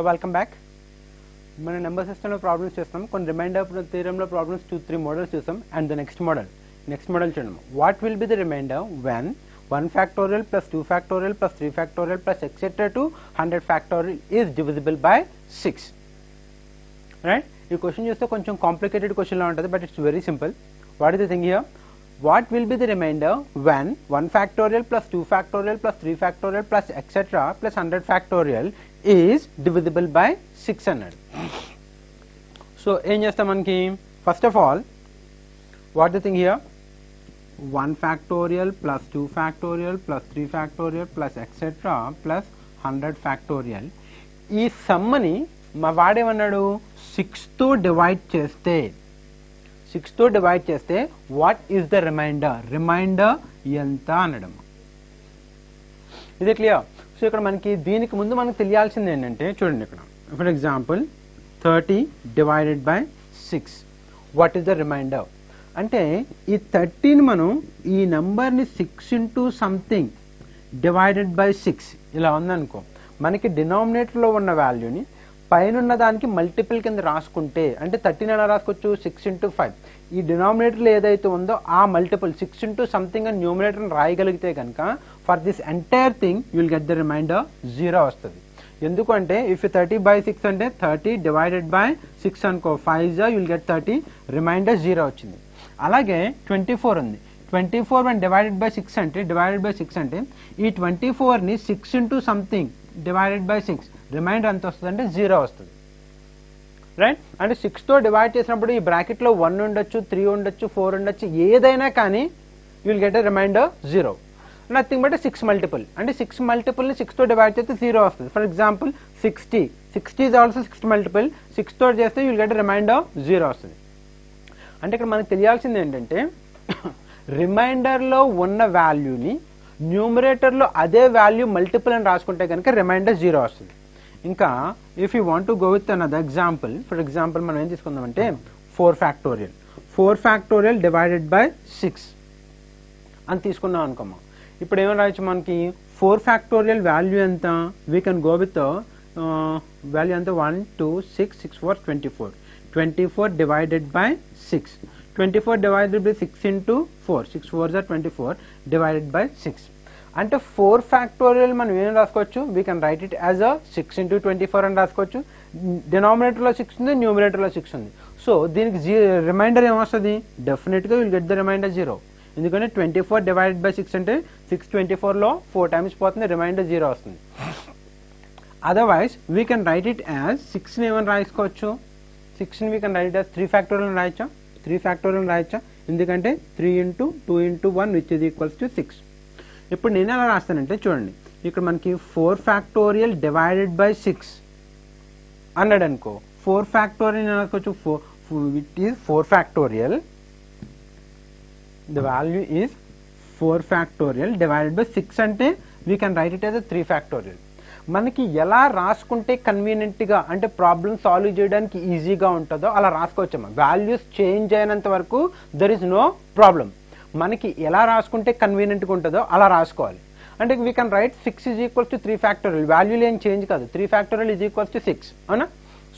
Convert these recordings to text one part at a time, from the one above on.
Welcome back. మన number సిస్టంలో problems చేస్తాం. కొన్ని రిమైండర్ థియరంలో ప్రాబ్లమ్స్ 2-3 మోడల్స్ చూసాం. అండ్ ద నెక్స్ట్ మోడల్ చూడండి. What will be the remainder when 1 factorial plus 2 factorial plus 3 factorial plus etc. to 100 factorial is divisible by 6. Right? ఈ question చూస్తే కొంచెం కాంప్లికేటెడ్ క్వశ్చన్ లా ఉంటుంది, but it's very simple. What is the thing here? What will be the remainder when 1 factorial plus 2 factorial plus 3 factorial plus etc. plus 100 factorial is divisible by 600? So, ఏం చేస్తాం మనకి? First of all, what the thing here? 1 factorial plus 2 factorial plus 3 factorial plus etc. plus 100 factorial. ఈ సమ్మని మా వాడేమన్నాడు? 6 తో divide చేస్తే what is the remainder ఎంత అనడం. ఇది క్లియర్? సో ఇక్కడ మనకి దీనికి ముందు మనకు తెలియాల్సింది ఏంటంటే చూడండి, ఇక్కడ for example 30 divided by 6, what is the remainder అంటే ఈ 30ని మనం ఈ నెంబర్ని 6 ఇంటూ సంథింగ్ డివైడెడ్ బై 6 ఇలా ఉందనుకో, మనకి డినామినేటర్లో ఉన్న వాల్యూని పైన దానికి మల్టిపుల్ కింద రాసుకుంటే, అంటే 30 ఎలా రాసుకోవచ్చు? 6 ఇంటూ 5. ఈ డినామినేటర్లో ఏదైతే ఉందో ఆ మల్టిపుల్ 6 ఇంటూ సంథింగ్ అని న్యూమినేటర్ని రాయగలిగితే కనుక for this entire thing you will get the remainder 0 వస్తుంది. ఎందుకంటే ఇఫ్ 30 బై 6 అంటే 30 డివైడెడ్ బై 6 అనుకో, 5 యూ విల్ గెట్ 30, రిమైండర్ 0 వచ్చింది. అలాగే 24 ఉంది. 24 when డివైడెడ్ బై 6 అంటే ఈ 24ని 6 into something divided by 6, remainder ఎంత వస్తుంది అంటే 0 వస్తుంది. రైట్? అంటే 6 తో డివైడ్ చేసినప్పుడు ఈ బ్రాకెట్లో 1 ఉండొచ్చు, 3 ఉండొచ్చు, 4 ఉండొచ్చు, ఏదైనా కానీ you will get a remainder 0. Nothing but 6 multiple, అంటే 6 మల్టిపుల్ని 6 తో డివైడ్ చేస్తే 0 వస్తుంది. For example 60 is also 6 multiple, 6 తో చేస్తే you will get a remainder 0 వస్తుంది. అంటే ఇక్కడ మనకు తెలియాల్సింది ఏంటంటే రిమైండర్లో ఉన్న వాల్యూని న్యూమరేటర్లో అదే వాల్యూ మల్టిపుల్ అని రాసుకుంటే కనుక రిమైండర్ 0 వస్తుంది. ఇంకా if you want to go with another example, for example మనం ఏం తీసుకుందామంటే 4 ఫ్యాక్టోరియల్ డివైడెడ్ బై 6 అని తీసుకున్నాం అనుకోమా. ఇప్పుడు ఏమైనా రాయొచ్చు మనకి? 4 ఫ్యాక్టోరియల్ వాల్యూ ఎంత? We can go with value ఎంత? 1 2 6 6 4 24 divided by 6. 24 divided by 6 into 4, 6 4s are 24 divided by 6. అంటే 4 ఫ్యాక్టోరియల్ మనం ఏం రాసుకోవచ్చు? We can write it as a 6 into 24 అని రాసుకోవచ్చు. డినామినేటర్లో 6 ఉంది, న్యూమినేటర్లో 6 ఉంది. సో దీనికి రిమైండర్ ఏమొస్తుంది? డెఫినెట్గా విల్ గెట్ ద రిమైండర్ 0. ఎందుకంటే 24 డివైడెడ్ బై 6 అంటే 6 24లో 4 టైమ్స్ పోతుంది, రిమైండర్ 0 వస్తుంది. Otherwise we can write it as 6ని ఏమని రాసుకోవచ్చు? 6ని we can write it as 3 factorial అని రాయొచ్చా? 3 ఫ్యాక్టోరియల్ రాయొచ్చా? ఎందుకంటే 3 into 2 into 1 which is equals to 6. ఇప్పుడు నేను ఎలా రాస్తానంటే చూడండి, ఇక్కడ మనకి 4 ఫ్యాక్టోరియల్ డివైడెడ్ బై 6 అన్నాడు అనుకో, 4 ఫ్యాక్టోరియల్ రాసుకోవచ్చు, which is 4 factorial, the value is 4 factorial divided by 6 అంటే we can write it as 3 factorial. మనకి ఎలా రాసుకుంటే కన్వీనియంట్గా, అంటే ప్రాబ్లమ్ సాల్వ్ చేయడానికి ఈజీగా ఉంటుందో అలా రాసుకోవచ్చమ్మా. వాల్యూస్ చేంజ్ అయినంత వరకు దర్ ఇస్ నో ప్రాబ్లం. మనకి ఎలా రాసుకుంటే కన్వీనియంట్గా ఉంటుందో అలా రాసుకోవాలి. అంటే we can write 6 is equals to 3 factorial, వాల్యూలు ఏం చేంజ్ కాదు, 3 ఫ్యాక్టోరియల్ ఈజ్ ఈక్వల్స్ టు 6 అవునా.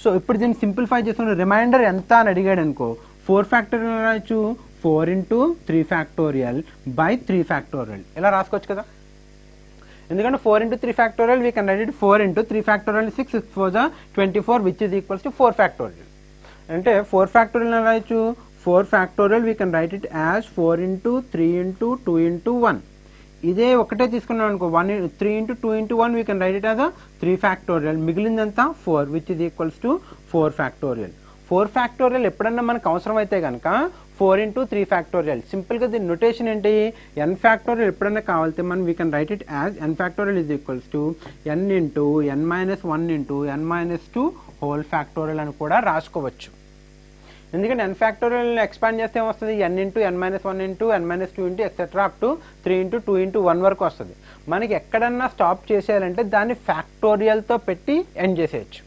సో ఇప్పుడు దీన్ని సింప్లిఫై చేసుకుని రిమైండర్ ఎంత అని అడిగాడు అనుకో, 4 ఫ్యాక్టోరియల్ రాయొచ్చు, 4 into 3 ఫ్యాక్టోరియల్ బై 3 ఫ్యాక్టోరియల్ ఇలా రాసుకోవచ్చు కదా. ఎందుకంటే 4 into 3 factorial we can write it 4 into 3 factorial 6 4 24 which is equals to 4 factorial. అంటే 4 ఫ్యాక్టోరియల్ రాయొచ్చు, 4 factorial we can write it as 4 into 3 into 2 into 1. ఇదే ఒకటే తీసుకున్నాం అనుకో, 3 into 2 into 1 we can write it as 3 factorial, మిగిలిందంతా 4 which is equals to 4 factorial. 4 factorial ఎప్పుడన్నా మనకు అవసరం అయితే కనుక 4 into 3 ఫ్యాక్టోరియల్. సింపుల్గా దీని నొటేషన్ ఏంటి? n ఫ్యాక్టోరియల్ ఎప్పుడన్నా కావాలితే మనం we can write it as n factorial is equals to n into n minus 1 into n minus 2 whole factorial అని కూడా రాసుకోవచ్చు. ఎందుకంటే n ఫ్యాక్టోరియల్ ఎక్స్పాండ్ చేస్తే ఏమొస్తుంది? n into n minus 1 into n minus 2 into etcetera up to 3 into 2 into 1 వరకు వస్తుంది. మనకి ఎక్కడన్నా స్టాప్ చేసేయాలంటే దాన్ని ఫ్యాక్టోరియల్తో పెట్టి ఎండ్ చేసేయచ్చు.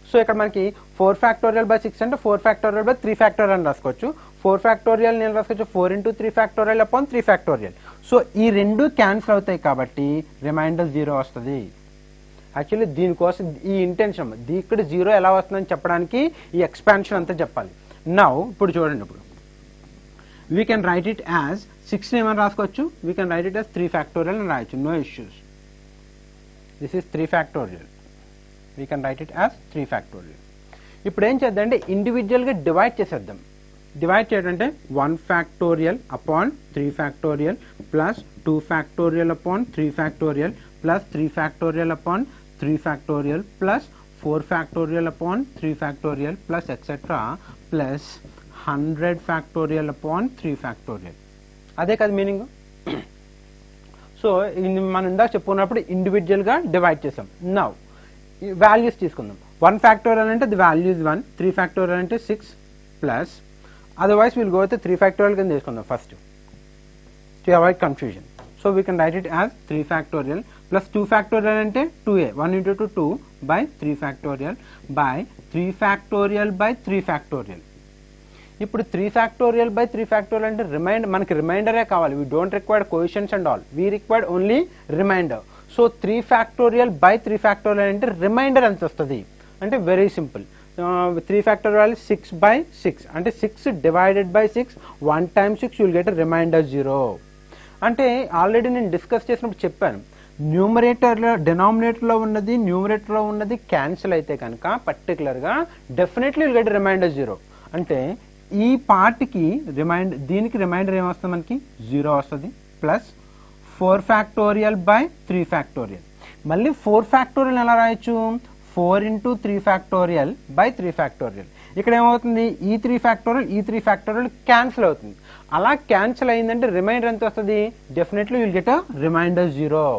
సో ఇక్కడ మనకి 4 ఫ్యాక్టోరియల్ బై 6 అంటే 4 ఫ్యాక్టోరియల్ బై 3 ఫ్యాక్టోరియల్ అని రాసుకోవచ్చు. 4 ఫ్యాక్టోరియల్ నేను రాసుకోవచ్చు 4 into 3 factorial upon 3 factorial. So ఈ రెండు క్యాన్సిల్ అవుతాయి కాబట్టి రిమైండర్ 0 వస్తుంది. యాక్చువల్లీ దీనికోసం ఈ ఇంటెన్షన్ ఇక్కడ 0 ఎలా వస్తుందని చెప్పడానికి ఈ ఎక్స్పాన్షన్ అంతా చెప్పాలి. నౌ ఇప్పుడు చూడండి, ఇప్పుడు we can write it as 6 ఏమని రాసుకోవచ్చు, we can write it as 3 factorial అని రాయొచ్చు, no issues. This is 3 factorial, we can write it as 3 factorial. ఇప్పుడు ఏం చేద్దాం అంటే ఇండివిజువల్గా డివైడ్ చేసేద్దాం. డివైడ్ చేయడం అంటే 1 factorial upon 3 factorial plus 2 factorial upon 3 factorial plus 3 factorial upon 3 factorial plus 4 factorial upon 3 factorial plus etcetera plus 100 factorial upon 3 factorial. అదే కదా మీనింగ్. సో మనం ఇందాక చెప్పుకున్నప్పుడు ఇండివిజువల్గా డివైడ్ చేసాం. నౌ వాల్యూస్ తీసుకుందాం. 1 ఫ్యాక్టోరియల్ అంటే ది వాల్యూ ఇస్ 1, 3 ఫ్యాక్టోరియల్ అంటే 6 plus otherwise will go with 3 factorial కింద తీసుకుందాం first to avoid confusion. So we can write it as 3 factorial plus 2 factorial అంటే 2a, 1 into 2 2 by 3 factorial by 3 factorial by 3 factorial. ఇప్పుడు 3 factorial by 3 factorial అంటే మనకి రిమైండరే కావాలి. We don't require coefficients and all, we required only remainder. So 3 factorial by 3 factorial అంటే remainder ఎంత వస్తుంది అంటే వెరీ సింపుల్. 3 ఫ్యాక్టోరియల్ 6 by 6 అంటే 6 divided by 6, 1 times 6 you will get a remainder 0. అంటే ఆల్రెడీ నేను డిస్కస్ చేసినప్పుడు చెప్పాను, న్యూమరేటర్లో డినామినేటర్లో ఉన్నది న్యూమరేటర్లో ఉన్నది క్యాన్సిల్ అయితే కనుక పర్టికులర్గా డెఫినెట్లీ విల్ గెట్ రిమైండర్ 0. అంటే ఈ పార్ట్కి దీనికి రిమైండర్ ఏమొస్తుంది మనకి 0 వస్తుంది ప్లస్ 4 ఫ్యాక్టోరియల్ బై 3 ఫ్యాక్టోరియల్. మళ్ళీ 4 ఫ్యాక్టోరియల్ ఎలా రాయొచ్చు, 4 into 3 ఫ్యాక్టోరియల్ బై 3 ఫ్యాక్టోరియల్. ఇక్కడ ఏమవుతుంది, ఈ 3 ఫ్యాక్టోరియల్ క్యాన్సిల్ అవుతుంది. అలా క్యాన్సిల్ అయిందంటే రిమైండర్ ఎంత వస్తుంది, definitely will get a remainder 0.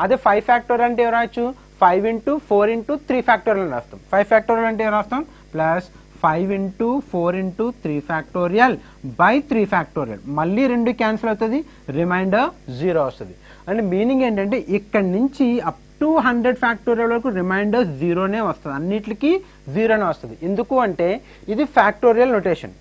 అదే 5 ఫ్యాక్టోరియల్ అంటే ఏం రాయొచ్చు, 5 into 4 into 3 ఫ్యాక్టోరియల్ రాస్తాం. 5 ఫ్యాక్టోరియల్ అంటే ఏం రాస్తాం, plus 5 into 4 into 3 factorial by 3 factorial. మళ్ళీ 2 క్యాన్సిల్ అవుతుంది, రిమైండర్ 0 వస్తుంది. అంటే మీనింగ్ ఏంటంటే ఇక్కడ నుంచి అప్ టు 100 ఫ్యాక్టోరియల్ వరకు రిమైండర్ 0నే వస్తుంది, అన్నిటికీ 0నే వస్తుంది. ఎందుకు అంటే ఇది ఫ్యాక్టోరియల్ నొటేషన్.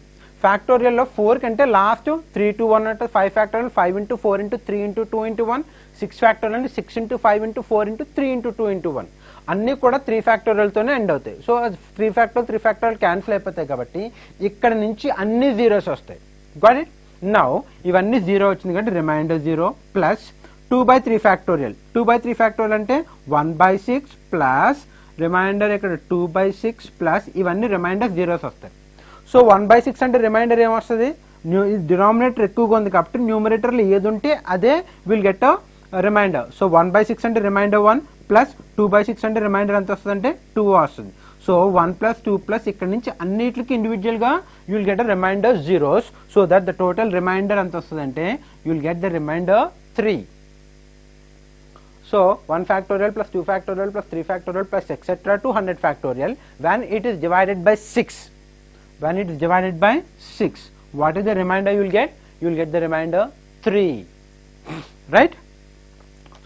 ఫ్యాక్టోరియల్లో 4 కంటే లాస్ట్ 3 to 1 అంటే 5 factorial, 5 into 4 into 3 into 2 into 1, 6 factorial అంటే 6 into 5 into 4 into 3 into 2 into 1. అన్నీ కూడా 3 ఫ్యాక్టోరియల్తోనే ఎండ్ అవుతాయి. సో 3 ఫ్యాక్టోరియల్ క్యాన్సిల్ అయిపోతాయి కాబట్టి ఇక్కడ నుంచి అన్ని జీరోస్ వస్తాయి. Got it. నౌ ఇవన్నీ 0 వచ్చింది కాబట్టి remainder 0 plus 2 by 3 factorial. 2 by 3 factorial అంటే 1 by 6 ప్లస్ రిమైండర్ ఇక్కడ 2 by 6 ప్లస్ ఇవన్నీ రిమైండర్ జీరోస్ వస్తాయి. సో 1 by 6 అంటే రిమైండర్ ఏమొస్తుంది, డినామినేటర్ ఎక్కువగా ఉంది కాబట్టి న్యూమరేటర్లో ఏది ఉంటే అదే will get a remainder. So 1 by 6 అంటే రిమైండర్ 1 ప్లస్ 2 by 6 అంటే రిమైండర్ ఎంత వస్తుంది అంటే 2 వస్తుంది. సో 1 plus 2 plus ఇక్కడ నుంచి అన్నిటికి ఇండివిజువల్ గా you will get a remainder zeros. So that the total remainder ఎంత వస్తుంది అంటే you will get the remainder 3. So 1 factorial plus 2 factorial plus 3 factorial plus etc. to 100 factorial when it is divided by 6. When it is divided by 6, what is the remainder you will get? You will get the remainder 3. Right?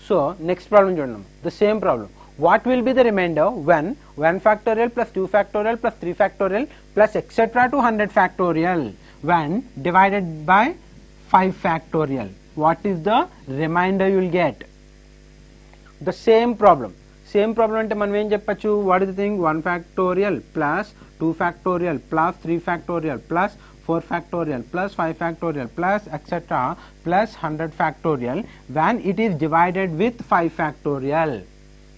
So next problem చూడండి, the same problem. What will be the remainder when 1 factorial plus 2 factorial plus 3 factorial plus etc. to 100 factorial when divided by 5 factorial? What is the remainder you will get? The same problem అంటే మనం ఏం చెప్పచ్చు, what is the thing, 1 factorial plus 2 factorial plus 3 factorial plus 4 factorial plus 5 factorial plus etcetera plus 100 factorial when it is divided with 5 factorial.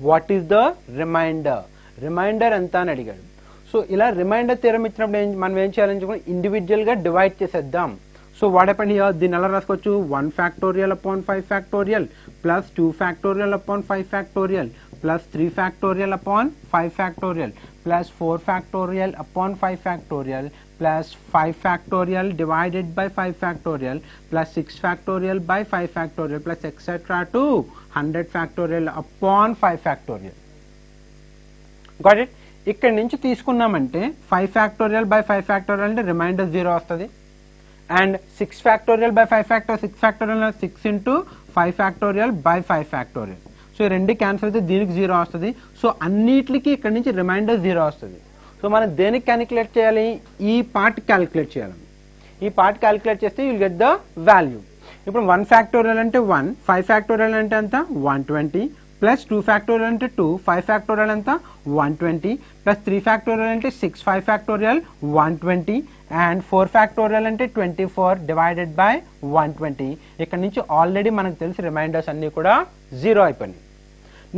What is the remainder ఎంత అని అడిగాడు. So ఇలా reminder theorem ఇచ్చినప్పుడు మనం ఏం చేయాలని చెప్పి ఇండివిజువల్ గా డివైడ్ చేసేద్దాం. సో వాట్ హ్యాపెండ్ హియర్, దీన్ని ఎలా రాసుకోవచ్చు, 1 factorial upon 5 factorial plus 2 factorial upon 5 factorial plus 3 factorial upon 5 factorial plus 4 factorial upon 5 factorial plus 5 factorial divided by 5 factorial plus 6 factorial by 5 factorial plus etcetera to 100 factorial upon 5 factorial. Got it. ఇక్కడ నుంచి తీసుకున్నామంటే 5 factorial by 5 factorial అంటే reminder 0 వస్తుంది. And 6 factorial by 5 factorial, 6 factorial 6 into 5 factorial by 5 factorial. So ఈ రెండు cancel అయితే దీనికి 0 వస్తుంది. సో అన్నిటికి ఇక్కడ నుంచి రిమైండర్ 0 వస్తుంది. సో మనం దేనికి క్యాలిక్యులేట్ చేయాలి, ఈ పార్ట్ క్యాలిక్యులేట్ చేయాలి. ఈ పార్ట్ క్యాలిక్యులేట్ చేస్తే you will get the value. ఇప్పుడు 1 ఫ్యాక్టోరియల్ అంటే 1, 5 ఫ్యాక్టోరియల్ అంటే ఎంత 120 ప్లస్ 2 ఫ్యాక్టోరియల్ అంటే 2, 5 ఫ్యాక్టోరియల్ ఎంత 120, ప్లస్ 3 ఫ్యాక్టోరియల్ అంటే 6, 5 ఫ్యాక్టోరియల్ 120, అండ్ 4 ఫ్యాక్టోరియల్ అంటే 24 డివైడెడ్ బై 120. ఇక్కడ నుంచి ఆల్రెడీ మనకు తెలిసి రిమైండర్స్ అన్నీ కూడా 0 అయిపోయినాయి.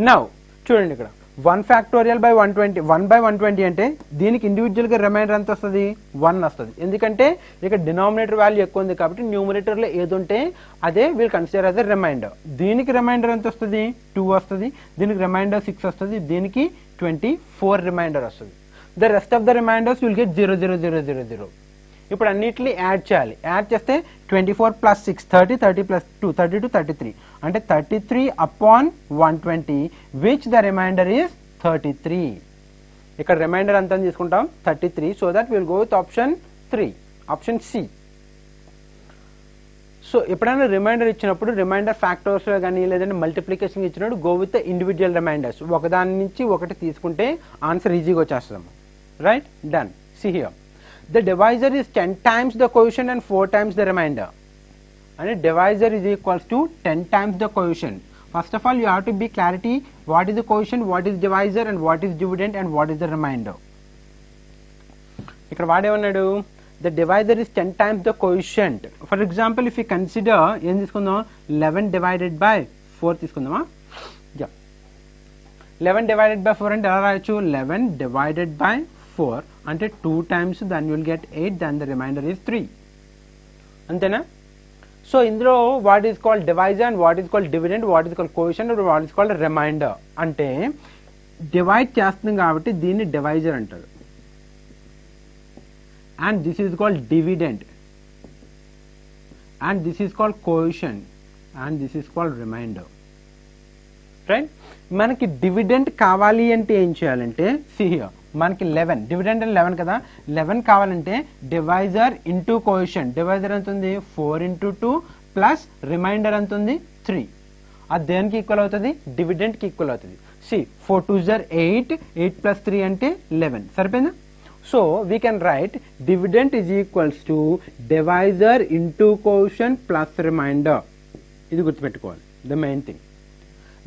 నౌ చూడండి, ఇక్కడ 1 ఫ్యాక్టోరియల్ బై 120, 1 బై 120 అంటే దీనికి ఇండివిజువల్గా రిమైండర్ ఎంత వస్తుంది 1 వస్తుంది. ఎందుకంటే ఇక్కడ డినామినేటర్ వాల్యూ ఎక్కువ ఉంది కాబట్టి న్యూమరేటర్లో ఏది ఉంటే అదే we'll consider as a remainder. దీనికి రిమైండర్ ఎంత వస్తుంది 2 వస్తుంది, దీనికి రిమైండర్ 6 వస్తుంది, దీనికి 24 రిమైండర్ వస్తుంది. The rest of the remainders will get 0 0 0 0 0. ఇప్పుడు అన్నిటిని యాడ్ చేయాలి. యాడ్ చేస్తే 24 ప్లస్ 6 30, 30 ప్లస్ 2 32, 33 అంటే 33 upon 120 which the remainder is 33. ఇక్కడ రిమైండర్ అంతా తీసుకుంటాం 33. So that will go with option 3, option C. So ఎప్పుడైనా రిమైండర్ ఇచ్చినప్పుడు రిమైండర్ ఫ్యాక్టర్స్ కానీ లేదంటే మల్టిప్లికేషన్ ఇచ్చినప్పుడు go with the individual remainders. ఒకదాని నుంచి ఒకటి తీసుకుంటే ఆన్సర్ ఈజీగా వచ్చేస్తాము. Right, done. See here. The divisor is 10 times the quotient and 4 times the remainder. And divisor is equals to 10 times the quotient. First of all, you have to be clarity what is the quotient, what is divisor, and what is dividend, and what is the remainder. ఇక్కడ వాడేమన్నాడు, the divisor is 10 times the quotient. For example, if you consider ఏం తీసుకుందాం 11 divided by 4 తీసుకుందామా. 11 divided by 4 అంటే ఎలా రాయొచ్చు, 11 divided by 4 అంటే 2 times, then you will get 8, then the remainder is 3. అంతేనా? So ఇందులో what is called divisor and what is called dividend, what is called coefficient and what is called remainder. అంటే divide చేస్తుంది కాబట్టి దీన్ని divisor అంటారు, and this is called dividend, and this is called coefficient, and this is called remainder. Right? మనకి dividend కావాలి అంటే ఏం చేయాలంటే, సి హియర్, మనకి 11 డివిడెండ్ అంటే 11 కదా, 11 కావాలంటే డివైజర్ ఇంటూ కోఎఫిషియంట్. డివైజర్ ఎంత ఉంది 4 into 2 ప్లస్ రిమైండర్ ఎంత ఉంది 3. అది దేనికి ఈక్వల్ అవుతుంది, డివిడెంట్ కి ఈక్వల్ అవుతుంది. సి 4 2 జర్ 8, 8 ప్లస్ 3 అంటే 11. సరిపోయిందా? So we can right dividend is equals to divisor into coefficient plus remainder. ఇది గుర్తుపెట్టుకోవాలి, the main thing.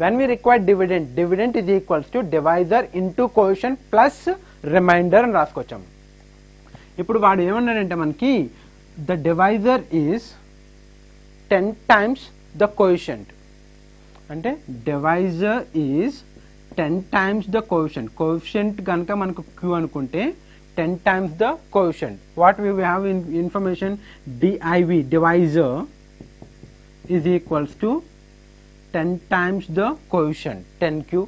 When we require dividend, dividend is equals to divisor into quotient plus remainder అని రాసుకొచ్చాము. ఇప్పుడు వాడు ఏమన్నాడంటే మనకి the divisor is 10 times the quotient. అంటే divisor is 10 times the quotient. Coefficient కనుక మనకు Q అనుకుంటే 10 times the quotient. What we have in information, div, divisor is equals to 10 times the quotient 10q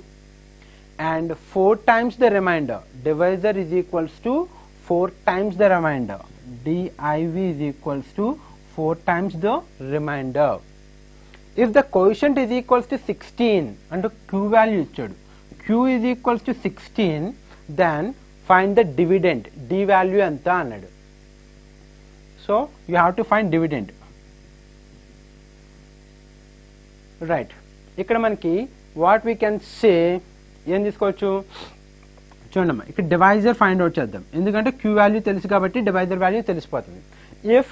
and 4 times the remainder. Divisor is equals to 4 times the remainder. Div is equals to 4 times the remainder. If the quotient is equals to 16 and q value ichadu, q is equals to 16, then find the dividend. D value anta annadu. So you have to find dividend. Right, ఇక్కడ మనకి what we can say ఏం తీసుకోవచ్చు చూడమ్మా. ఇక్కడ divisor find out చేద్దాం, ఎందుకంటే queue value తెలుసు కాబట్టి డివైజర్ వాల్యూ తెలిసిపోతుంది. If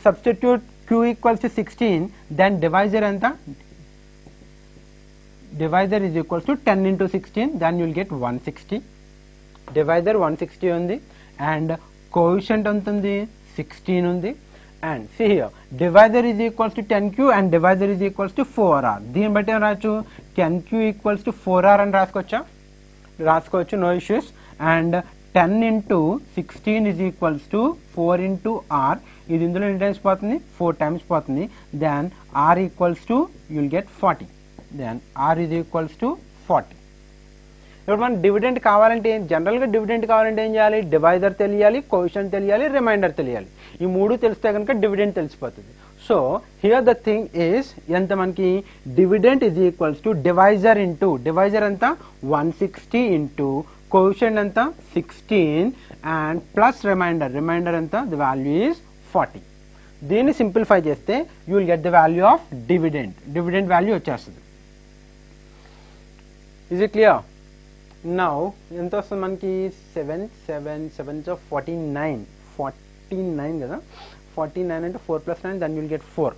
substitute Q equals to 16, then divisor ఎంత, divisor is equals to 10 into 16, then you'll get 160. Divisor 160 ఉంది అండ్ కోఎఫిషియంట్ ఎంత ఉంది 16 ఉంది. And see here, divisor is equals to 10q and divisor is equals to 4r. దీని బట్టి ఏం రాయొచ్చు, 10q equals to 4r అని రాసుకోవచ్చు, no issues. And 10 into 16 is equals to 4 into r. ఇది ఇందులో ఎన్ని టైమ్స్ పోతుంది, 4 times పోతుంది. Then r equals to you will get 40. Then r is equals to 40. ఇప్పుడు మనం డివిడెంట్ కావాలంటే, జనరల్గా డివిడెంట్ కావాలంటే ఏం చేయాలి, డివైజర్ తెలియాలి, కోఎఫిషియంట్ తెలియాలి, రిమైండర్ తెలియాలి. ఈ మూడు తెలిస్తే కనుక డివిడెంట్ తెలిసిపోతుంది. So here the thing is ఎంత మనకి, dividend is equals to divisor into, divisor ఎంత 160 ఇంటూ కోఎఫిషియంట్ ఎంత 16 అండ్ ప్లస్ రిమైండర్, రిమైండర్ ఎంత, ద వాల్యూ ఈజ్ 40. దీన్ని సింప్లిఫై చేస్తే you will get the value of dividend. Dividend value వచ్చేస్తుంది. Is it clear? Now ఎంత వస్తుంది మనకి, 7 7 7 49 కదా. 49 అంటే 4 + 9, దెన్ విల్ గెట్ 4.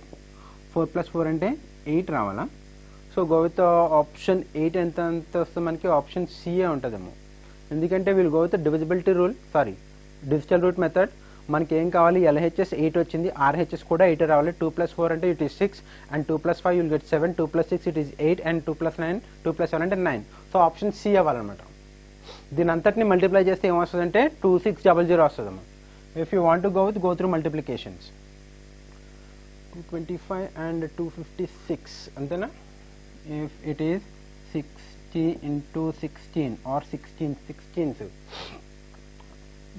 4 + 4 అంటే 8 రావాలా. So so go with option 8 ఎంత వస్తుంది మనకి ఆప్షన్ సిఏ ఉంటుందేమో, ఎందుకంటే వీళ్ళు go with divisibility rule, sorry digital root method. మనకి ఏం కావాలి, LHS 8 వచ్చింది, RHS కూడా 8 రావాలి. 2 + 4 అంటే it is 6 and 2 + 5 you'll get 7, 2 + 6 it is 8 and 2 + 9, 2 + 7 అంటే 9. సో ఆప్షన్ సి అవ్వాలన్నమాట. దీని అంతటిని మల్టిప్లై చేస్తే ఏమొస్తుందంటే 2600 వస్తుందమ్మా. If you want to go through multiplications 225 and 256 అంతేనా. If it is 60 into 16 or 16 16s,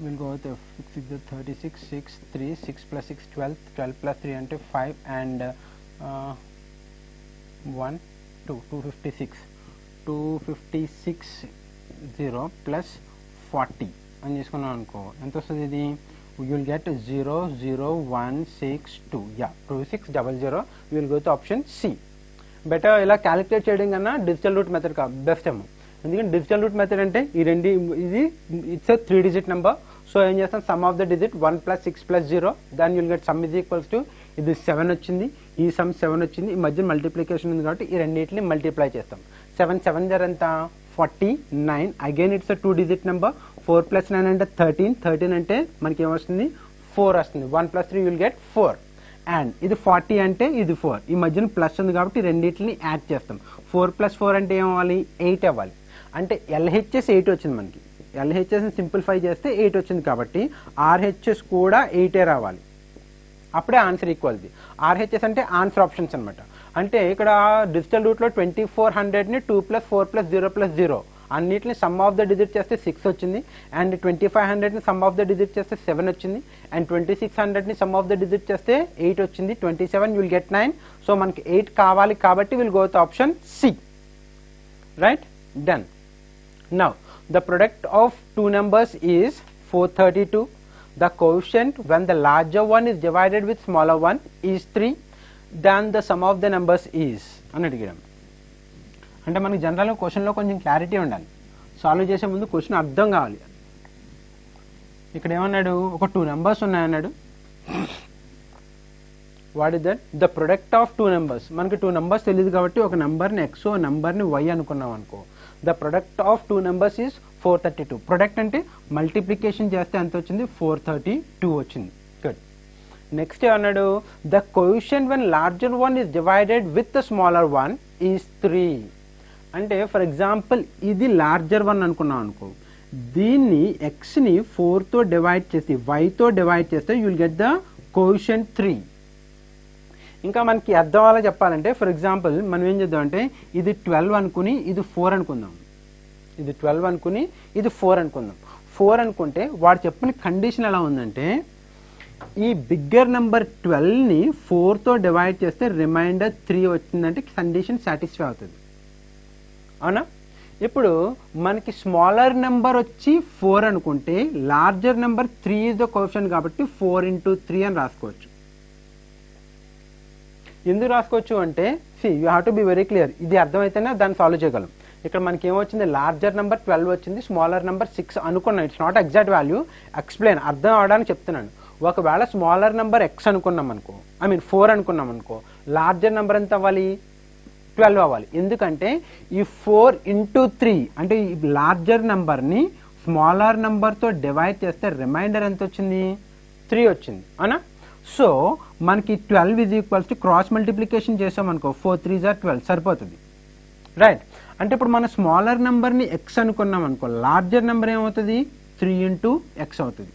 we'll go with 6 6 36, 6 3, 6 + 6 12, 12 + 3 అంటే 5 and 1 2 256 256 0 plus 40 అని చేసుకున్నాం అనుకో, ఎంత వస్తుంది ఇది, you will get 00162. yeah, 2600. we will go to option C. Better ఇలా క్యాలిక్యులేట్ చేయడం కన్నా డిజిటల్ రూట్ మెథడ్ బెస్ట్ ఏమో, ఎందుకంటే డిజిటల్ రూట్ మెథడ్ అంటే ఈ రెండు ఇది ఇట్స్ 3 digit నెంబర్. సో ఏం చేస్తాం, some of the digit 1 + 6 + 0, than you'll get some is equals to, ఇది 7 వచ్చింది, ఈ సమ్ 7 వచ్చింది, ఈ మధ్య మల్టిప్లికేషన్ ఉంది కాబట్టి ఈ రెండింటిని మల్టిప్లై చేస్తాం. 7 7 జర్ ఎంత 49. Again it's 2 digit number. 4 + 9 అంటే 13, 13 అంటే మనకి ఏమొస్తుంది 4 వస్తుంది. 1 + 3 యుల్ గెట్ 4 అండ్ ఇది 40 అంటే ఇది 4, ఈ మధ్యన ప్లస్ ఉంది కాబట్టి రెండింటిని యాడ్ చేస్తాం. 4 + 4 అంటే ఏమవ్వాలి 8 అవ్వాలి. అంటే LHS 8 వచ్చింది మనకి, LHS ని సింప్లిఫై చేస్తే 8 వచ్చింది కాబట్టి RHS కూడా 8 రావాలి, అప్పుడే ఆన్సర్ ఈక్వల్. RHS అంటే ఆన్సర్ ఆప్షన్స్ అనమాట. అంటే ఇక్కడ డిజిటల్ రూట్లో 2400ని 2 + 4 + 0 + 0 అన్నిటిని సమ్ ఆఫ్ ద డిజిట్ చేస్తే 6 వచ్చింది, అండ్ 2500ని సమ్ ఆఫ్ ద డిజిట్ చేస్తే 7 వచ్చింది, అండ్ 2600ని సమ్ ఆఫ్ ద డిజిట్ చేస్తే 8 వచ్చింది. 27 విల్ గెట్ 9. సో మనకి 8 కావాలి కాబట్టి will go with option C. Right, done. Now the product of 2 numbers is 432. The quotient when the larger one is divided with smaller one is 3. Then the sum of the numbers is అని అడిగాం. అంటే మనకి జనరల్గా క్వశ్చన్లో కొంచెం clarity ఉండాలి, solve చేసే ముందు క్వశ్చన్ అర్థం కావాలి. ఇక్కడ ఏమన్నాడు, ఒక 2 numbers ఉన్నాయన్నాడు. What is that, the product of 2 numbers. మనకి 2 numbers తెలియదు కాబట్టి ఒక నెంబర్ని X, ఓ నెంబర్ని Y అనుకున్నాం అనుకో. The product of 2 numbers is 432. Product అంటే మల్టిప్లికేషన్ చేస్తే ఎంత వచ్చింది 432 వచ్చింది. గుడ్. నెక్స్ట్ ఏమన్నాడు, the coefficient when larger one is divided with the smaller one is 3. అంటే ఫర్ ఎగ్జాంపుల్ ఇది లార్జర్ వన్ అనుకున్నాం అనుకో, దీన్ని Xని 4తో డివైడ్ చేసి Yతో డివైడ్ చేస్తే you will get the coefficient 3. ఇంకా మనకి అర్థం అలా చెప్పాలంటే ఫర్ ఎగ్జాంపుల్ మనం ఏం చేద్దాం అంటే ఇది 12 అనుకుని ఇది 4 అనుకుందాం, ఇది 12 అనుకుని ఇది 4 అనుకుందాం. 4 అనుకుంటే వాడు చెప్పిన కండిషన్ ఎలా ఉందంటే, ఈ బిగ్గర్ నెంబర్ 12ని 4తో డివైడ్ చేస్తే రిమైండర్ 3 వచ్చిందంటే కండిషన్ సాటిస్ఫై అవుతుంది, అవునా. ఇప్పుడు మనకి స్మాలర్ నెంబర్ వచ్చి 4 అనుకుంటే larger number 3 is the coefficient కాబట్టి 4 × 3 అని రాసుకోవచ్చు. ఎందుకు రాసుకోవచ్చు అంటే you have to be very clear, ఇది అర్థమైతేనే దాన్ని సాల్వ్ చేయగలం. ఇక్కడ మనకి ఏమొచ్చింది, లార్జర్ నెంబర్ 12 వచ్చింది, స్మాలర్ నెంబర్ 6 అనుకున్నాం. It's not exact value, explain అర్థం అవడానికి చెప్తున్నాను. ఒకవేళ స్మాలర్ నెంబర్ X అనుకున్నాం అనుకో, 4 అనుకున్నాం అనుకో, లార్జర్ నెంబర్ ఎంత అవ్వాలి 12 అవ్వాలి. ఎందుకంటే ఈ 4 × 3 అంటే ఈ లార్జర్ నెంబర్ని స్మాలర్ నెంబర్తో డివైడ్ చేస్తే రిమైండర్ ఎంత వచ్చింది 3 వచ్చింది, అవునా. సో మనకి 12 is equals to cross multiplication చేసాం అనుకో, 4 3s are 12 సరిపోతుంది, రైట్. అంటే ఇప్పుడు మన స్మాలర్ నెంబర్ని X అనుకున్నాం అనుకో, లార్జర్ నెంబర్ ఏమవుతుంది 3 × X అవుతుంది,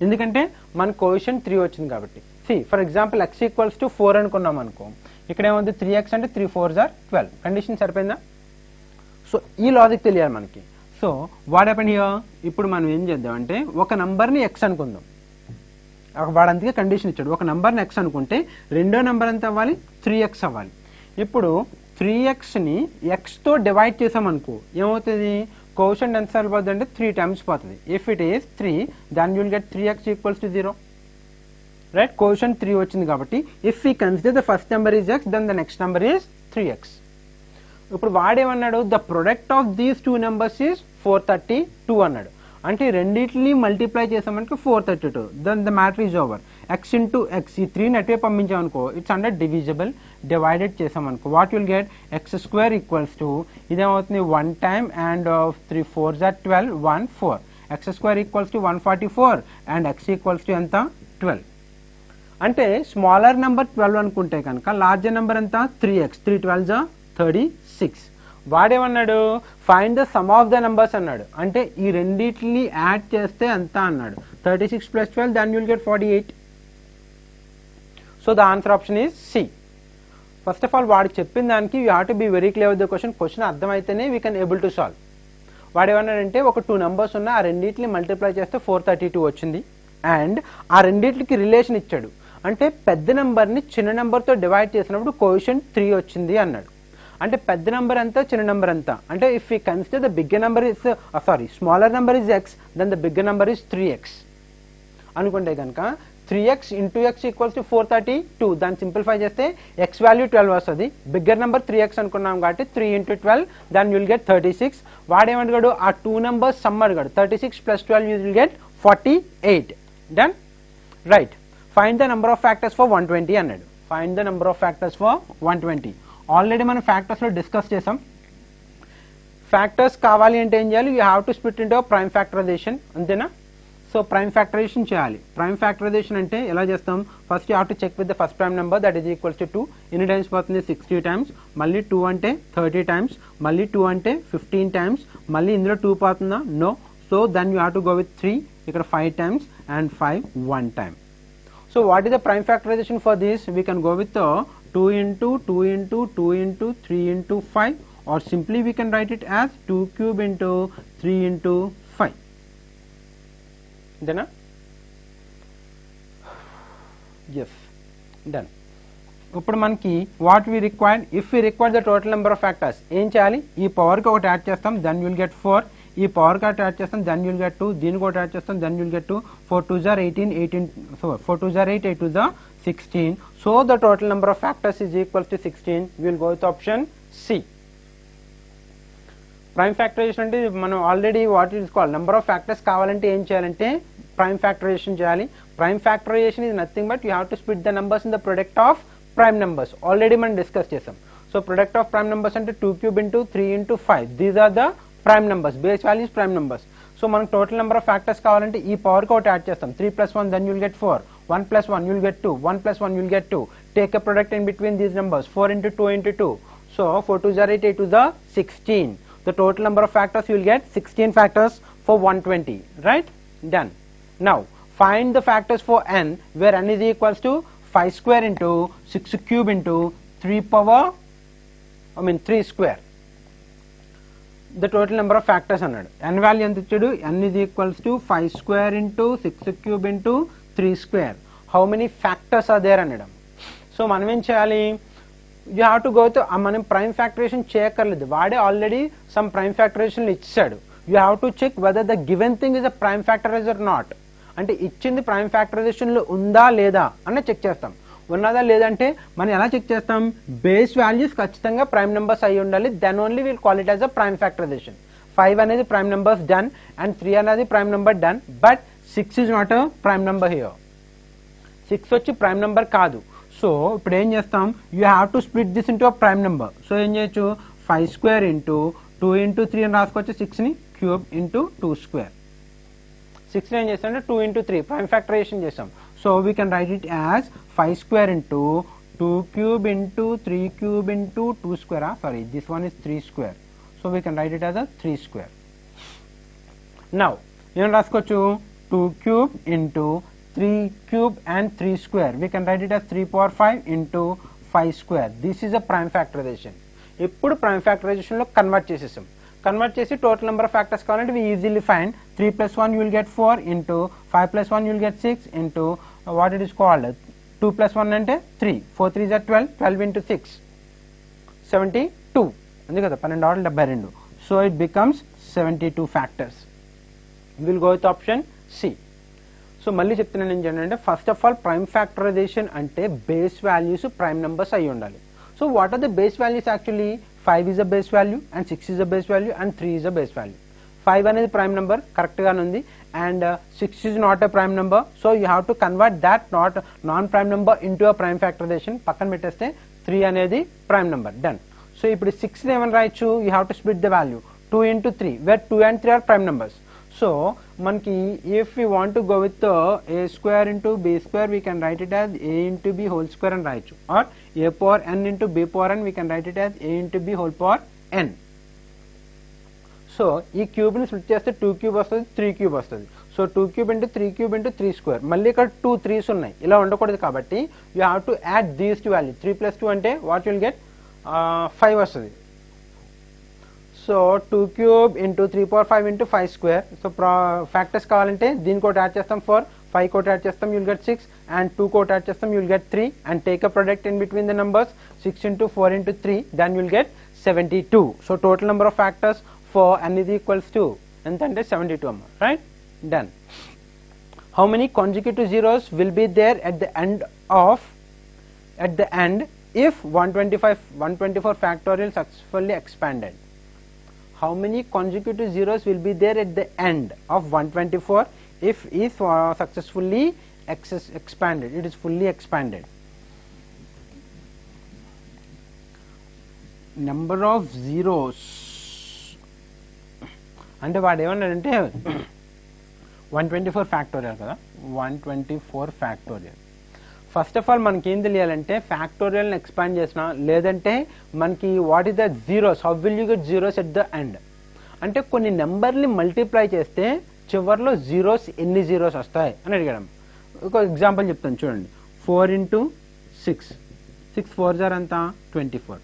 ఎందుకంటే మన కోఎఫిషియంట్ 3 వచ్చింది కాబట్టి. For example X equals to 4 అనుకున్నాం అనుకో, ఇక్కడ ఏమవుతుంది 3x అంటే 3 4s are 12. కండిషన్ సరిపోయిందా. సో ఈ లాజిక్ తెలియాలి మనకి. సో వాట్ హ్యాపెండ్ హియర్, ఇప్పుడు మనం ఏం చేద్దాం అంటే ఒక నంబర్ని X అనుకుందాం, వాడు అందుకే కండిషన్ ఇచ్చాడు. ఒక నెంబర్ని X అనుకుంటే రెండో నెంబర్ ఎంత అవ్వాలి 3x అవ్వాలి. ఇప్పుడు 3xని Xతో డివైడ్ చేసామనుకో ఏమవుతుంది, కోఎఫిషియంట్ ఎంత సరిపోతుంది అంటే 3 times పోతుంది. If it is 3 then you will get 3x equals to 0, right. Coefficient 3 వచ్చింది కాబట్టి if we consider the first number is X then the next number is 3x. ఇప్పుడు వాడేమన్నాడు, the product of these 2 numbers is 432 అన్నాడు. అంటే రెండింటిని multiply చేసామనుకో 432. Then the matter is over. X into X ఈ 3 అటువే పంపించామనుకో ఇట్స్ అండర్ డివిజిబుల్. డివైడెడ్ చేసామనుకో what will get X square equals to ఇదేమవుతుంది 1 time and 3 4s are 12 1 4. X square equals to 144 and X equals to ఎంత 12. అంటే smaller number 12 అనుకుంటే కనుక larger number ఎంత 3x. 3 12s are 36. వాడేమన్నాడు find the sum of the numbers అన్నాడు. అంటే ఈ రెండింటిని యాడ్ చేస్తే ఎంత అన్నాడు 36 plus 12 then you will get 48. So the answer option is C. First of all వాడు చెప్పిన దానికి you have to be very clear with the question అర్థమైతేనే we can able to solve. వాడు ఏమన్నాడంటే ఒక 2 నెంబర్స్ ఉన్న ఆ రెండింటిని మల్టిప్లై చేస్తే 432 వచ్చింది అండ్ ఆ రెండింటికి రిలేషన్ ఇచ్చాడు. అంటే పెద్ద నెంబర్ని చిన్న నెంబర్తో డివైడ్ చేసినప్పుడు కోఎఫిషియంట్ 3 వచ్చింది అన్నాడు. అంటే పెద్ద నెంబర్ ఎంత చిన్న నెంబర్ ఎంత అంటే if you consider the bigger number is smaller number is X then the bigger number is 3x అనుకుంటే కనుక 3x into X equals to 432. దాన్ని సింప్లిఫై చేస్తే ఎక్స్ వాల్యూ 12 వస్తుంది. బిగ్గర్ నెంబర్ 3x అనుకున్నాం కాబట్టి 3 into 12 then you will get 36. వాడేమడిగాడు ఆ 2 numbers sum అడిగాడు 36 plus 12 you will get 48. Done right. Find the number of factors for 120 అన్నాడు. Find the number of factors for 120. Already మనం ఫ్యాక్టర్స్లో discuss చేసాం. ఫ్యాక్టర్స్ కావాలి అంటే ఏం చేయాలి you have to split into prime factorization అంతేనా. సో ప్రైమ్ ఫ్యాక్టరైజేషన్ చేయాలి. ప్రైమ్ ఫ్యాక్టరైజేషన్ అంటే ఎలా చేస్తాం first you have to check with the first prime number that is equals to 2. ఎన్ని టైమ్స్ పోతుంది 60 times. మళ్ళీ 2 అంటే 30 times. మళ్ళీ 2 అంటే 15 times. మళ్ళీ ఇందులో 2 పోతుందా no. So then you have to go with 3 ఇక్కడ 5 times and 5 1 time. So what is the prime factorization for this? We can go with 2 into 2 into 2 into 3 into 5 or simply we can write it as 2 cube into 3 into 5. Then yes done. ఇప్పుడు మనకి what we required if we require the total number of factors ఏం చేయాలి ఈ పవర్కి ఒకటి add చేస్తాం then you will get 4. ఈ power కి add చేస్తాం దెన్ యూ విల్ గెట్ 2. దీనికి ఒకటి యాడ్ చేస్తాం then you will get 2. 4 2s are 18 18 so 4 2s are 8 8 2s are 16. So the total number of factors is equal to 16. We will go with option C. Prime factorization అంటే మనం already what is called number of factors కావాలంటే ఏం చేయాలంటే prime factorization చేయాలి. Prime factorization is nothing but you have to split the numbers in the product of prime numbers. Already మనం discuss చేసాం. So product of prime numbers అంటే 2 cube into 3 into 5. These are the prime numbers base values prime numbers. So మనకు total number of factors కావాలంటే ఈ power కి ఒకటి add చేస్తాం 3 plus 1 then you will get 4. 1 plus 1 you will get 2. 1 plus 1 you will get 2. Take a product in between these numbers 4 into 2 into 2. So 4 2s are 8 8 2s are 16. The total number of factors you will get 16 factors for 120. Right? Done. Now find the factors for n where n is equals to 5 square into 6 cube into 3 square. The total number of factors అన్నాడు. n value ఎంత ఇచ్చాడు n is equals to 5 square into 6 cube into 3 square. How many factors are there అన్నాడు. So మనం ఏం చేయాలి you have to go to మనం prime factorization చేయక్కర్లేదు. వాడే ఆల్రెడీ సమ్ ప్రైమ్ ఫ్యాక్టరైజేషన్ ఇచ్చాడు. You have to check whether the given thing is a prime factorizer not. అంటే ఇచ్చింది ప్రైమ్ ఫ్యాక్టరైజేషన్ లో ఉందా లేదా అన్న చెక్ చేస్తాం. ఉన్నదా లేదంటే మనం ఎలా చెక్ చేస్తాం బేస్ వాల్యూస్ ఖచ్చితంగా ప్రైమ్ నెంబర్స్ అయి ఉండాలి then only will call it as a prime factorization. 5 అనేది ప్రైమ్ నెంబర్స్ డన్ అండ్ 3 అనేది prime number done but 6 is not a prime number here. 6 వచ్చి ప్రైమ్ నెంబర్ కాదు. సో ఇప్పుడు ఏం చేస్తాం you have to split this into a prime number. So ఏం చేయొచ్చు 5 square into 2 into 3 అని రాసుకోవచ్చు 6ని క్యూబ్ ఇంటూ 2 square. 6 ఏం చేస్తాం అంటే 2 into 3 ప్రైమ్ ఫ్యాక్టరైజేషన్ చేస్తాం. So we can write it as 5 square into 2 cube into 3 cube into 2 square. Sorry, this one is 3 square. So we can write it as a 3 square. Now, you can write 2 cube into 3 cube and 3 square. We can write it as 3 power 5 into 5 square. This is a prime factorization. ఇప్పుడు prime factorization లో convert చేసేసాం. Convert చేసి total number of factors కావాలంటే we easily find 3 plus 1 you will get 4 into 5 plus 1 you will get 6 into what it is called 2 plus 1 అంటే 3 4 3s are 12 12 into 6 72 అంతే కదా 12 ఆరు 72. So it becomes 72 factors. We will go with option C. So మళ్ళీ చెప్తున్నాను ఏంటంటే first of all prime factorization అంటే base values prime numbers అయి ఉండాలి. So what are the base values actually 5 is a base value and 6 is a base value and 3 is a base value. 5 అనేది prime number కరెక్ట్గానే ఉంది and 6 is not a prime number, so you have to convert that non prime number into a prime factorization. పక్కన పెట్టేస్తే 3 అనేది prime number. Done. So ఇప్పుడు 6 ని ఏమని రాయొచ్చు, you have to split the value 2 into 3 where 2 and 3 are prime numbers. So మనకి if we want to go with a square into b square, we can write it as a into b whole square అని రాయొచ్చు, or a power n into b power n, we can write it as a into b whole power n. So ఈ cube ని split చేస్తే 2 cube వస్తుంది, 3 cube వస్తుంది. So 2 cube into 3 cube into 3 square. మళ్ళీ ఇక్కడ 2 3s ఉన్నాయి, ఇలా ఉండకూడదు కాబట్టి you have to add these to value. 3 + 2 అంటే వాట్ విల్ గెట్ 5 వస్తుంది. So 2 cube into 3 power 5 into 5 square. So factors కావాలంటే దీని కోట్ యాడ్ చేస్తాం 4, 5 కోట్ యాడ్ చేస్తాం యుల్ గెట్ 6 అండ్ 2 కోట్ యాడ్ చేస్తాం you'll get 3 and take a product in between the numbers 6 into 4 into 3, then you will get 72. So total number of factors for n is equals to entante 72 amma, right? Done. How many consecutive zeros will be there at the end if 124 factorial successfully expanded? How many consecutive zeros will be there at the end of 124 if is successfully expanded? It is fully expanded. Number of zeros అంటే వాడు ఏమన్నాడంటే 124 factorial కదా, 124 factorial. First of all మనకి ఏం తెలియాలంటే ఫ్యాక్టోరియల్ని expand చేసినా లేదంటే మనకి what is the zeros, how will you get zeros at the end. అంటే కొన్ని నెంబర్ని మల్టిప్లై చేస్తే చివరిలో జీరోస్ ఎన్ని జీరోస్ వస్తాయి అని అడిగాడు. ఒక ఎగ్జాంపుల్ చెప్తాను చూడండి. 4 into 6, 6 4s are అంతా 24.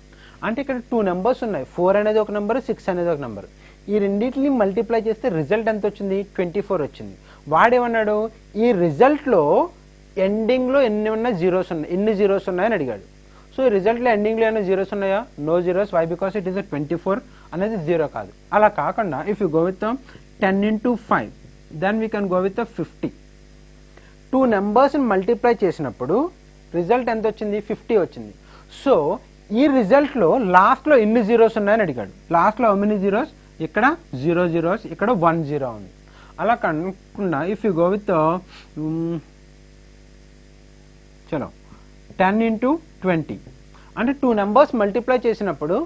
అంటే ఇక్కడ 2 నెంబర్స్ ఉన్నాయి, 4 అనేది ఒక నెంబర్, 6 అనేది ఒక నెంబర్. ఈ రెండింటిని మల్టిప్లై చేస్తే రిజల్ట్ ఎంత వచ్చింది, 24 వచ్చింది. వాడేమన్నాడు, ఈ రిజల్ట్లో ఎండింగ్లో ఎన్ని జీరోస్ ఉన్నాయని అడిగాడు. సో ఈ రిజల్ట్లో ఎండింగ్లో ఏమైనా జీరోస్ ఉన్నాయా, no zeros. Why, because it is 24 అనేది జీరో కాదు. అలా కాకుండా if you go with 10 into 5, then we can go with 50. 2 నెంబర్స్ని మల్టిప్లై చేసినప్పుడు రిజల్ట్ ఎంత వచ్చింది, 50 వచ్చింది. సో ఈ రిజల్ట్లో లాస్ట్లో ఎన్ని జీరోస్ ఉన్నాయని అడిగాడు. లాస్ట్లో హౌ మెనీ జీరోస్, ఇక్కడ 0 zeros, ఇక్కడ 1 0 ఉంది. అలా కాకుండా ఇఫ్ యూ గో విత్ చలో 10 into 20, అంటే 2 నెంబర్స్ మల్టిప్లై చేసినప్పుడు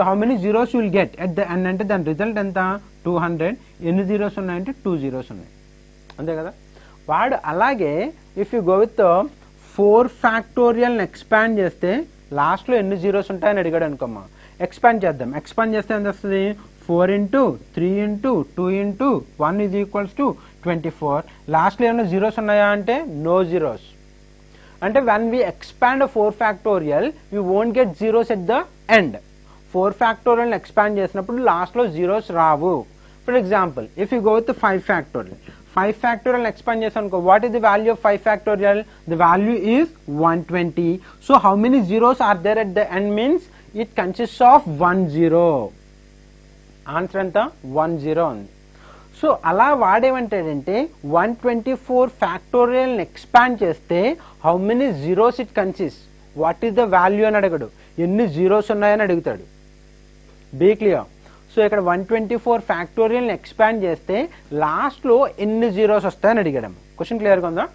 how many zeros will get at the end అంటే దాని రిజల్ట్ ఎంత 200. ఎన్ని జీరోస్ ఉన్నాయంటే 2 zeros ఉన్నాయి, అంతే కదా. వాడు అలాగే ఇఫ్ యూ గో విత్ 4 ఫ్యాక్టోరియల్ని ఎక్స్పాండ్ చేస్తే లాస్ట్లో ఎన్ని జీరోస్ ఉంటాయని అడిగాడు అనుకోమ్మా. ఎక్స్పాండ్ చేద్దాం. ఎక్స్పాండ్ చేస్తే ఎంత వస్తుంది, 4 into 3 into 2 into 1 is equals to 24. లాస్ట్లో ఏమైనా జీరోస్ ఉన్నాయా అంటే నో జీరోస్. అంటే when we expand a 4 factorial we won't get zeros at the end. 4 factorial expand చేసినప్పుడు లాస్ట్లో జీరోస్ రావు. For example if you go with 5 factorial, 5 factorial expand చేసాం అనుకో, what is the value of 5 factorial? The value is 120. So how many zeros are there at the end means it consist of 1 0. Answer ఎంత 1 0 ఉంది. సో అలా వాడేమంటాడంటే 124 factorial expand చేస్తే how many zeros it consist, what is the value అని అడగడు, ఎన్ని zeros ఉన్నాయని అడుగుతాడు. Be clear. సో ఇక్కడ 124 ఫ్యాక్టోరియల్ ఎక్స్పాండ్ చేస్తే లాస్ట్లో ఎన్ని జీరోస్ వస్తాయని అడిగాడు. క్వశ్చన్ క్లియర్గా ఉందా?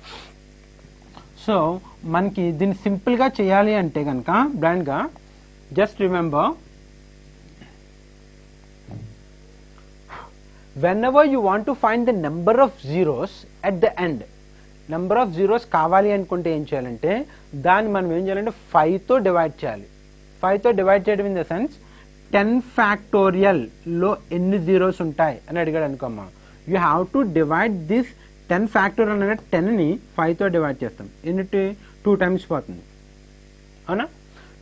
సో మనకి దీన్ని సింపుల్గా చేయాలి అంటే కనుక బ్రాండ్గా just remember, whenever you want to find the number of zeros at the end, number of zeros కావాలి అనుకుంటే ఏం చేయాలంటే దాన్ని మనం ఏం చేయాలంటే 5తో డివైడ్ చేయాలి. 5తో డివైడ్ చేయడం ఇన్ ద సెన్స్ 10 ఫ్యాక్టోరియల్ లో ఎన్ని జీరోస్ ఉంటాయి అని అడిగాడు అనుకోమ్మా. You have to divide this 10 factorial అనే 10ని 5తో డివైడ్ చేస్తాం. ఎన్నిటి 2 times పోతుంది, అవునా?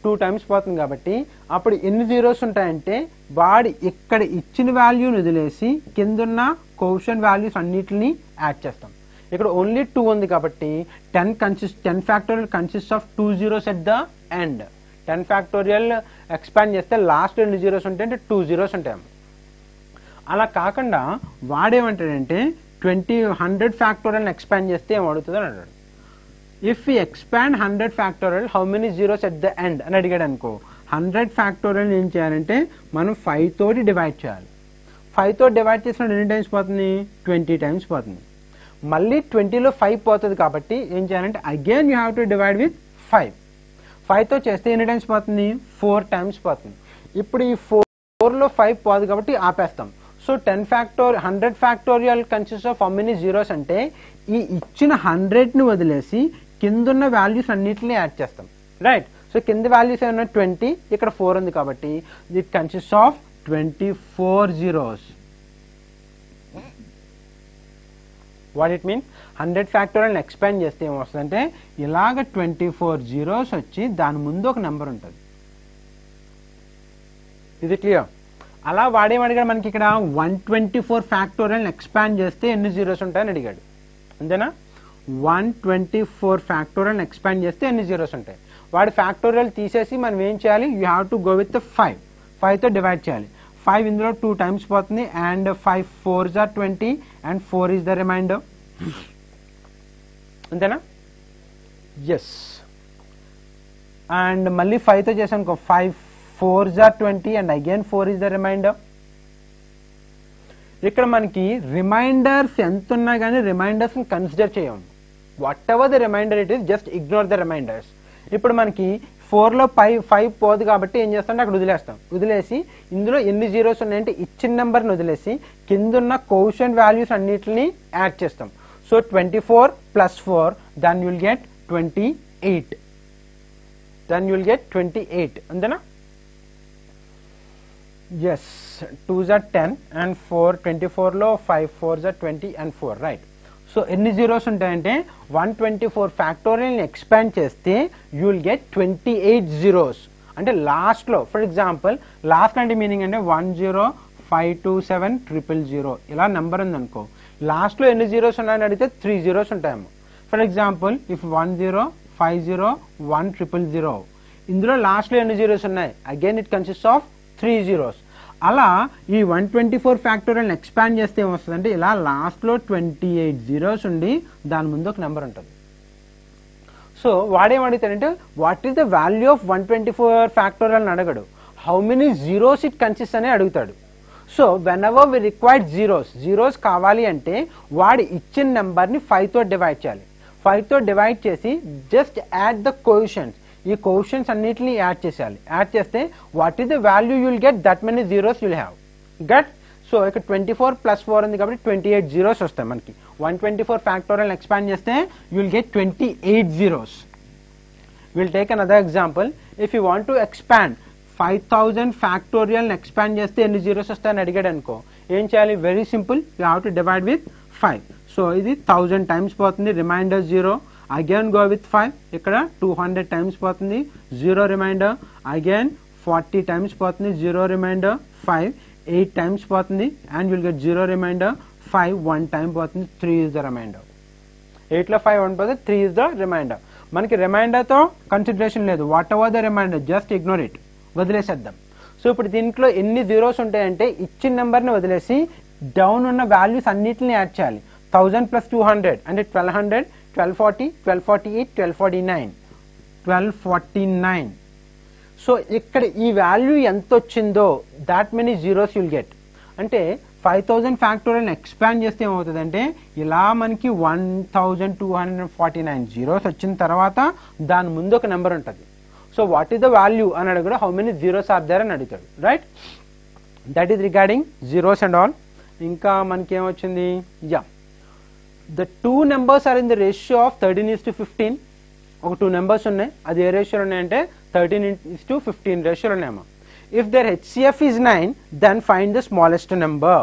2 times పోతుంది కాబట్టి అప్పుడు ఎన్ని జీరోస్ ఉంటాయంటే వాడు ఇక్కడ ఇచ్చిన వాల్యూని వదిలేసి కిందున్న కోషన్ వాల్యూస్ అన్నిటిని యాడ్ చేస్తాం. ఇక్కడ ఓన్లీ 2 ఉంది కాబట్టి 10 factorial consist of 2 zeros at the end. 10 factorial expand చేస్తే లాస్ట్ ఎన్ని జీరోస్ ఉంటాయి అంటే 2 zeros ఉంటాయి. అలా కాకుండా వాడేమంటాడంటే 100 ఫ్యాక్టోరియల్ ఎక్స్పాండ్ చేస్తే ఏం అడుగుతుంది అని అన్నాడు. If we expand 100 factorial how many zeros at the end అని అడిగాడు అనుకో, 100 ఫ్యాక్టోరియల్ ఏం చేయాలంటే మనం 5 తోటి డివైడ్ చేయాలి. 5తో డివైడ్ చేసినప్పుడు ఎన్ని టైమ్స్ పోతుంది? 20 టైమ్స్ పోతుంది. మళ్ళీ 20లో 5 పోతుంది కాబట్టి ఏం చేయాలంటే again you have to divide with 5. 5తో చేస్తే ఎన్ని టైమ్స్ పోతుంది? 4 టైమ్స్ పోతుంది. ఇప్పుడు ఈ 4లో 5 పోదు కాబట్టి ఆపేస్తాం. So 100 factorial consist of how many zeros అంటే ఈ ఇచ్చిన 100ని వదిలేసి కిందున్న వాల్యూస్ అన్నిటిని యాడ్ చేస్తాం, రైట్? సో కింద వాల్యూస్ ఏమన్నా 20, ఇక్కడ 4 ఉంది కాబట్టి it consist of 24 zeros. What it means 100 factorial expand చేస్తే ఏమొస్తుందంటే ఇలాగ 24 జీరోస్ వచ్చి దాని ముందు ఒక నెంబర్ ఉంటుంది. ఇది క్లియర్? అలా వాడేమడిగాడు మనకి ఇక్కడ 124 ఫ్యాక్టోరియల్ ఎక్స్పాండ్ చేస్తే ఎన్ని జీరోస్ ఉంటాయని అడిగాడు, అంతేనా? 124 ఫ్యాక్టోరియల్ ఎక్స్పాండ్ చేస్తే ఎన్ని జీరోస్ ఉంటాయి? వాడి ఫ్యాక్టోరియల్ తీసేసి మనం ఏం చేయాలి? You have to go with 5. 5తో డివైడ్ చేయాలి. 5 ఇందులో 2 టైమ్స్ పోతుంది and 5 4s are 20 and 4 is the remainder. అంతేనా? ఎస్. అండ్ మళ్ళీ 5తో చేసాను 5 4s are 20 and again 4 is the remainder. ఇక్కడ మనకి రిమైండర్స్ ఎంత ఉన్నా కానీ రిమైండర్స్ కన్సిడర్ చేయము. Whatever the remainder it is, just ignore the remainders. ఇప్పుడు మనకి 4లో 5 పోదు కాబట్టి ఏం చేస్తాం అంటే అక్కడ వదిలేస్తాం. వదిలేసి ఇందులో ఎన్ని జీరోస్ ఉన్నాయంటే ఇచ్చిన నెంబర్ని వదిలేసి కిందున్న కోషంట్ వాల్యూస్ అన్నిటిని యాడ్ చేస్తాం. So 24 + 4 then you will get 28. Then you will get 28. అంతేనా? ఎస్. 2s are 10 and 4 24లో 5 4s are 20 and 4, right? So ఎన్ని జీరోస్ ఉంటాయంటే 124 ఫ్యాక్టోరియల్ ఎక్స్పాండ్ చేస్తే యూ విల్ గెట్ 28 జీరోస్. అంటే లాస్ట్లో ఫర్ ఎగ్జాంపుల్ లాస్ట్ అంటే మీనింగ్ అంటే 1052700 ఇలా నెంబర్ ఉందనుకో, లాస్ట్లో ఎన్ని జీరోస్ ఉన్నాయని అడిగితే 3 జీరోస్ ఉంటాయేమో. ఫర్ ఎగ్జాంపుల్ ఇఫ్ 1050100, ఇందులో లాస్ట్లో ఎన్ని జీరోస్ ఉన్నాయి? Again it consist of 3 zeros. అలా ఈ 124 ఫ్యాక్టోరియల్ ఎక్స్పాండ్ చేస్తే ఏమొస్తుందంటే ఇలా లాస్ట్లో 28 జీరోస్ ఉండి దాని ముందు ఒక నెంబర్ ఉంటుంది. సో వాడేమడుగుతాడంటే what is the value of 124 factorial అని అడగడు, how many zeros it consist అని అడుగుతాడు. So whenever we required zeros కావాలి అంటే వాడు ఇచ్చిన నెంబర్ని 5తో డివైడ్ చేయాలి. 5తో డివైడ్ చేసి జస్ట్ యాడ్ ద కోఎఫిషియెంట్స్, ఈ కోఎఫిషియెంట్స్ అన్నిటిని యాడ్ చేసేయాలి. యాడ్ చేస్తే what is the value you will get, that many zeros you will have got. So ఇక్కడ 24 + 4 ఉంది కాబట్టి 28 జీరోస్ వస్తాయి మనకి. 124 ఫ్యాక్టోరియల్ ఎక్స్పాండ్ చేస్తే you will get 28 zeros. Will take another example. If you want to expand 5000 factorial expand చేస్తే ఎన్ని zeros వస్తాయని అడిగాడు అనుకో, ఏం చేయాలి? Very simple, you have to divide with 5. So ఇది 1000 టైమ్స్ పోతుంది, రిమైండర్ 0. Again go with 5. ఇక్కడ 200 టైమ్స్ పోతుంది, 0 రిమైండర్. అగైన్ 40 టైమ్స్ పోతుంది, 0 రిమైండర్. 5 8 టైమ్స్ పోతుంది and will get 0 remainder. 5 1 time పోతుంది, 3 ఇస్ ద రిమైండర్. 8లో 5 1 పోతే 3 ఇస్ ద రిమైండర్. మనకి రిమైండర్తో కన్సిడరేషన్ లేదు, whatever the reminder just ignore it, వదిలేసేద్దాం. సో ఇప్పుడు దీంట్లో ఎన్ని జీరోస్ ఉంటాయంటే ఇచ్చిన నెంబర్ని వదిలేసి డౌన్ ఉన్న వాల్యూస్ అన్నిటిని యాడ్ చేయాలి. 1000 + 200 అంటే 1200, 1240, 1248, 1249, 1249. సో ఇక్కడ ఈ వాల్యూ ఎంత వచ్చిందో that many zeros you'll get. అంటే 5000 ఫ్యాక్టోరియల్ ఎక్స్పాండ్ చేస్తే ఏమవుతుందంటే ఇలా మనకి 1249 జీరోస్ వచ్చిన తర్వాత దాని ముందు ఒక నెంబర్ ఉంటుంది. So what is the value అని అడుగుడు, how many zeros are there అని అడుగుతాడు, right? That is regarding zeros and all. ఇంకా మనకి ఏమొచ్చింది? Yeah, the two numbers are in the ratio of 13:15. ఒక 2 నెంబర్స్ ఉన్నాయి, అది ఏ రేషియోలో ఉన్నాయంటే 13:15 రేషియోలో ఉన్నాయమ్మా. If their HCF is 9, then find the smallest number.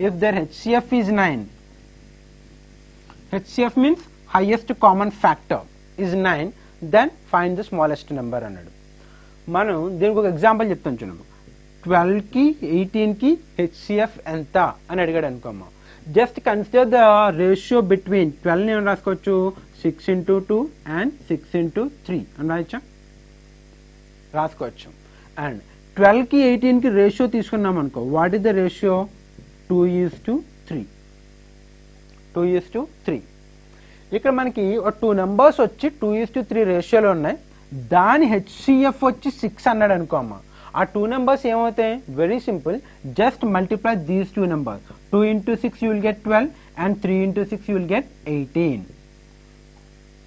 If their HCF is 9, HCF means highest common factor is 9, then find the smallest number అన్నాడు. మనం దీనికి ఒక ఎగ్జాంపుల్ చెప్తాను చూడమ్మా. 12కి 18కి HCF ఎంత అని అడిగాడు అనుకోమ్మా. Just consider the ratio between 12 ని రాసుకోవచ్చు 6 × 2 and 6 × 3 అని రాసుకోవచ్చు. అండ్ 12కి 18కి రేషియో తీసుకున్నాం అనుకో, వాట్ ఈస్ ద రేషియో? 2:3. 2:3. ఇక్కడ మనకి 2 నెంబర్స్ వచ్చి 2:3 రేషియోలో ఉన్నాయి. దాని HCF వచ్చి 6 అన్నాడు అనుకో అమ్మ. ఆ 2 నెంబర్స్ ఏమవుతాయి? Very simple, just multiply these 2 numbers. 2 into 6 you will get 12 and 3 into 6 you will get 18.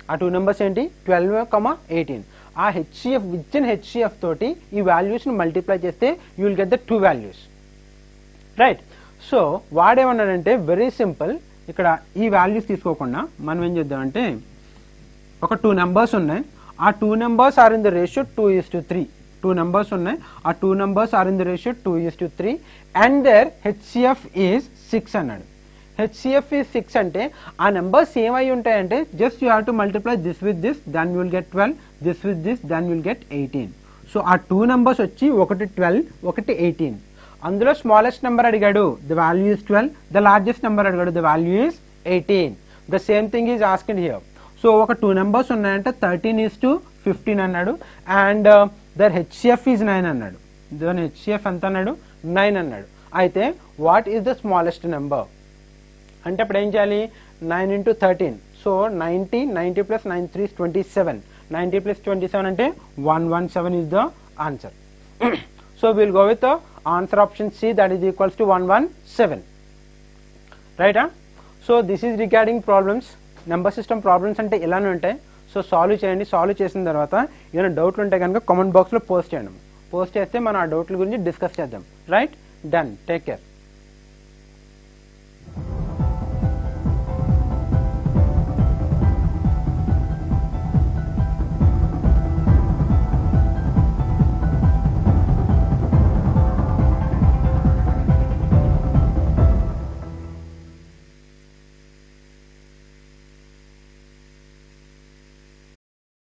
ఆ 2 నెంబర్స్ ఏంటి? 12, 18. ఆ హెచ్సిఎఫ్ విత్ ఇన్ హెచ్సిఎఫ్ తోటి ఈ వాల్యూస్ని మల్టిప్లై చేస్తే you will get the 2 values, right? So వాడేమన్నాడంటే వెరీ సింపుల్, ఇక్కడ ఈ వాల్యూస్ తీసుకోకుండా మనం ఏం చేద్దామంటే ఒక 2 నెంబర్స్ ఉన్నాయి, ఆ 2 numbers are in the ratio 2:3. 2 numbers ఉన్నాయి, ఆ 2 numbers are in the ratio 2:3 and their HCF is 6 అన్నాడు. హెచ్సిఎఫ్ ఈజ్ 6 అంటే ఆ నెంబర్స్ ఏమై ఉంటాయంటే just you have to multiply this with this, then you will get 12, this with this, then you will get 18. So ఆ 2 numbers వచ్చి ఒకటి 12, ఒకటి 18. అందులో స్మాలెస్ట్ నెంబర్ అడిగాడు, the value is 12. The largest number అడిగాడు, the value is 18. The same thing is asked here. So ఒక 2 numbers ఉన్నాయంటే 13:15 అన్నాడు అండ్ దర్ హెచ్సిఎఫ్ ఈజ్ 9 అన్నాడు. దాని హెచ్సిఎఫ్ ఎంత అన్నాడు? 9 అన్నాడు. అయితే what is the smallest number అంటే అప్పుడు ఏం చేయాలి? 9 into 13. So 90 plus 9 3 is 27. 90 plus 27 అంటే 117 is the answer. So we will go with the answer option C, that is equals to 117. Right? So this is regarding problems. Number system problems అంటే ఇలానే ఉంటాయి. So solve చేయండి. Solve చేసిన తర్వాత ఏమైనా డౌట్లు ఉంటే కనుక కామెంట్ బాక్స్లో పోస్ట్ చేయండి. పోస్ట్ చేస్తే మనం ఆ డౌట్ల గురించి డిస్కస్ చేద్దాం. రైట్? డన్. Take care.